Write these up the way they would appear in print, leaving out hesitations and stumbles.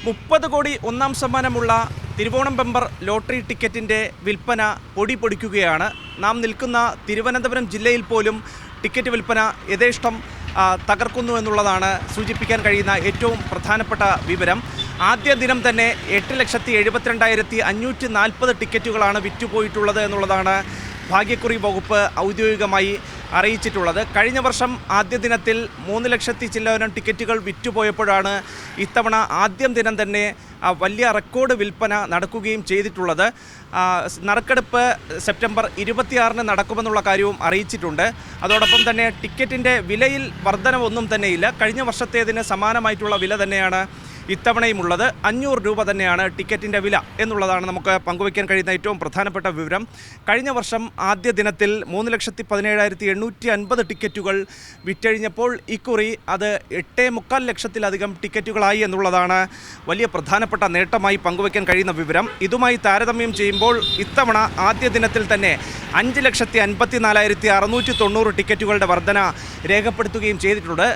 30 കോടി ഒന്നാം സമ്മാനമുള്ള Thiruvonam bumper lottery ടിക്കറ്റിൻ്റെ വിൽപ്പന പൊടിപൊടിക്കുകയാണ്. നാം നിൽക്കുന്ന തിരുവനന്തപുരം ജില്ലയിൽ പോലും ടിക്കറ്റ് വിൽപ്പന യഥേഷ്ടം തകർക്കുന്നു എന്നുള്ളതാണ് സൂചിപ്പിക്കാൻ കഴിയുന്ന ഏറ്റവും പ്രധാനപ്പെട്ട വിവരം. ആദ്യ ദിനം തന്നെ 8,72,540 ടിക്കറ്റുകളാണ് വിറ്റുപോയിട്ടുള്ളത് എന്നുള്ളതാണ് ഭാഗ്യക്കുറി വകുപ്പ് ഔദ്യോഗികമായി അറിയിച്ചിട്ടുള്ളത്. കഴിഞ്ഞ വർഷം ആദ്യ ദിനത്തിൽ 3 ലക്ഷത്തി ചില്ലവനം ടിക്കറ്റുകൾ വിറ്റുപോയപ്പോഴാണ് ഇത്തവണ ആദ്യം ദിനം തന്നെ വലിയ റെക്കോർഡ് വിൽപ്പന നടക്കുകയും ചെയ്തിട്ടുള്ളത്. നറുക്കെടുപ്പ് സെപ്റ്റംബർ 26-ന് നടക്കുമെന്നുള്ള കാര്യവും അറിയിച്ചിട്ടുണ്ട്. അതോടൊപ്പം തന്നെ ടിക്കറ്റിൻ്റെ വിലയിൽ വർധനവൊന്നും തന്നെയില്ല. കഴിഞ്ഞ വർഷത്തേതിന് സമാനമായിട്ടുള്ള വില തന്നെയാണ് ഇത്തവണയുമുള്ളത്. 500 രൂപ തന്നെയാണ് ടിക്കറ്റിൻ്റെ വില എന്നുള്ളതാണ് നമുക്ക് പങ്കുവയ്ക്കാൻ കഴിയുന്ന ഏറ്റവും പ്രധാനപ്പെട്ട വിവരം. കഴിഞ്ഞ വർഷം ആദ്യ ദിനത്തിൽ 3,17,850 ടിക്കറ്റുകൾ വിറ്റഴിഞ്ഞപ്പോൾ ഇക്കുറി അത് 8.25 ലക്ഷത്തിലധികം ടിക്കറ്റുകളായി എന്നുള്ളതാണ് വലിയ പ്രധാനപ്പെട്ട നേട്ടമായി പങ്കുവയ്ക്കാൻ കഴിയുന്ന വിവരം. ഇതുമായി താരതമ്യം ചെയ്യുമ്പോൾ ഇത്തവണ ആദ്യ ദിനത്തിൽ തന്നെ 5,54,690 ടിക്കറ്റുകളുടെ വർധന രേഖപ്പെടുത്തുകയും ചെയ്തിട്ടുണ്ട്.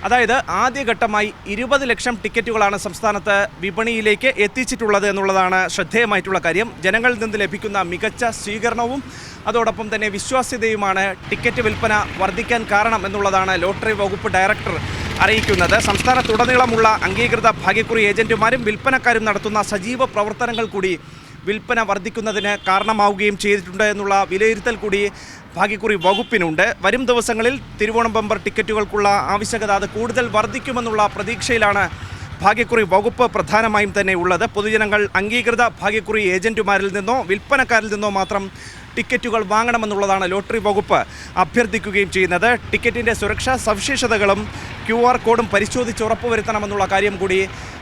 അതായത് ആദ്യഘട്ടമായി 20 ലക്ഷം ടിക്കറ്റുകളാണ് സംസ്ഥാനത്ത് വിപണിയിലേക്ക് എത്തിച്ചിട്ടുള്ളത് എന്നുള്ളതാണ് ശ്രദ്ധേയമായിട്ടുള്ള കാര്യം. ജനങ്ങളിൽ നിന്ന് ലഭിക്കുന്ന മികച്ച സ്വീകരണവും അതോടൊപ്പം തന്നെ വിശ്വാസ്യതയുമാണ് ടിക്കറ്റ് വിൽപ്പന വർദ്ധിക്കാൻ കാരണം എന്നുള്ളതാണ് ലോട്ടറി വകുപ്പ് ഡയറക്ടർ അറിയിക്കുന്നത്. സംസ്ഥാനത്തുടനീളമുള്ള അംഗീകൃത ഭാഗ്യക്കുറി ഏജന്റുമാരും വിൽപ്പനക്കാരും നടത്തുന്ന സജീവ പ്രവർത്തനങ്ങൾ കൂടി വിൽപ്പന വർദ്ധിക്കുന്നതിന് കാരണമാവുകയും ചെയ്തിട്ടുണ്ട് എന്നുള്ള വിലയിരുത്തൽ കൂടി ഭാഗ്യക്കുറി വകുപ്പിനുണ്ട്. വരും ദിവസങ്ങളിൽ തിരുവോണം ബമ്പർ ടിക്കറ്റുകൾക്കുള്ള ആവശ്യകത അത് കൂടുതൽ വർദ്ധിക്കുമെന്നുള്ള പ്രതീക്ഷയിലാണ് ഭാഗ്യക്കുറി വകുപ്പ് പ്രധാനമായും തന്നെ ഉള്ളത്. പൊതുജനങ്ങൾ അംഗീകൃത ഭാഗ്യക്കുറി ഏജന്റുമാരിൽ നിന്നോ വിൽപ്പനക്കാരിൽ നിന്നോ മാത്രം ടിക്കറ്റുകൾ വാങ്ങണമെന്നുള്ളതാണ് ലോട്ടറി വകുപ്പ് അഭ്യർത്ഥിക്കുകയും ചെയ്യുന്നത്. ടിക്കറ്റിൻ്റെ സുരക്ഷാ സവിശേഷതകളും QR കോഡും പരിശോധിച്ച് ഉറപ്പുവരുത്തണമെന്നുള്ള കാര്യം കൂടി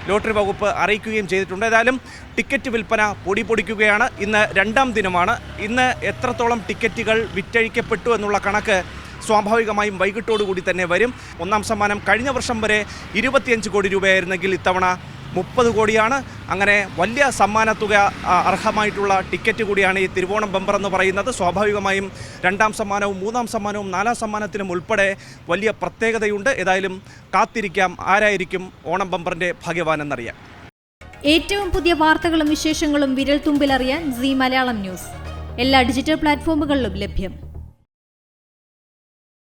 ലോട്ടറി വകുപ്പ് അറിയിക്കുകയും ചെയ്തിട്ടുണ്ട്. ഏതായാലും ടിക്കറ്റ് വിൽപ്പന പൊടിപൊടിക്കുകയാണ്. ഇന്ന് 2ാം ദിനമാണ്. ഇന്ന് എത്രത്തോളം ടിക്കറ്റുകൾ വിറ്റഴിക്കപ്പെട്ടു എന്നുള്ള കണക്ക് സ്വാഭാവികമായും വൈകിട്ടോടുകൂടി തന്നെ വരും. ഒന്നാം സമ്മാനം കഴിഞ്ഞ വർഷം വരെ 25 കോടി രൂപയായിരുന്നെങ്കിൽ ഇത്തവണ 30 കോടിയാണ്. അങ്ങനെ വലിയ സമ്മാനത്തുക അർഹമായിട്ടുള്ള ടിക്കറ്റ് കൂടിയാണ് ഈ തിരുവോണം ബമ്പർ എന്ന് പറയുന്നത്. സ്വാഭാവികമായും 2ാം സമ്മാനവും 3ാം സമ്മാനവും 4ാം സമ്മാനത്തിനും ഉൾപ്പെടെ വലിയ പ്രത്യേകതയുണ്ട്. ഏതായാലും കാത്തിരിക്കാം ആരായിരിക്കും ഓണം ബമ്പറിൻ്റെ ഭാഗ്യവാനെന്നറിയാം. ഏറ്റവും പുതിയ വാർത്തകളും വിശേഷങ്ങളും വിരൽ തുമ്പിലറിയാൻ സീ മലയാളം ന്യൂസ് എല്ലാ ഡിജിറ്റൽ പ്ലാറ്റ്ഫോമുകളിലും ലഭ്യം.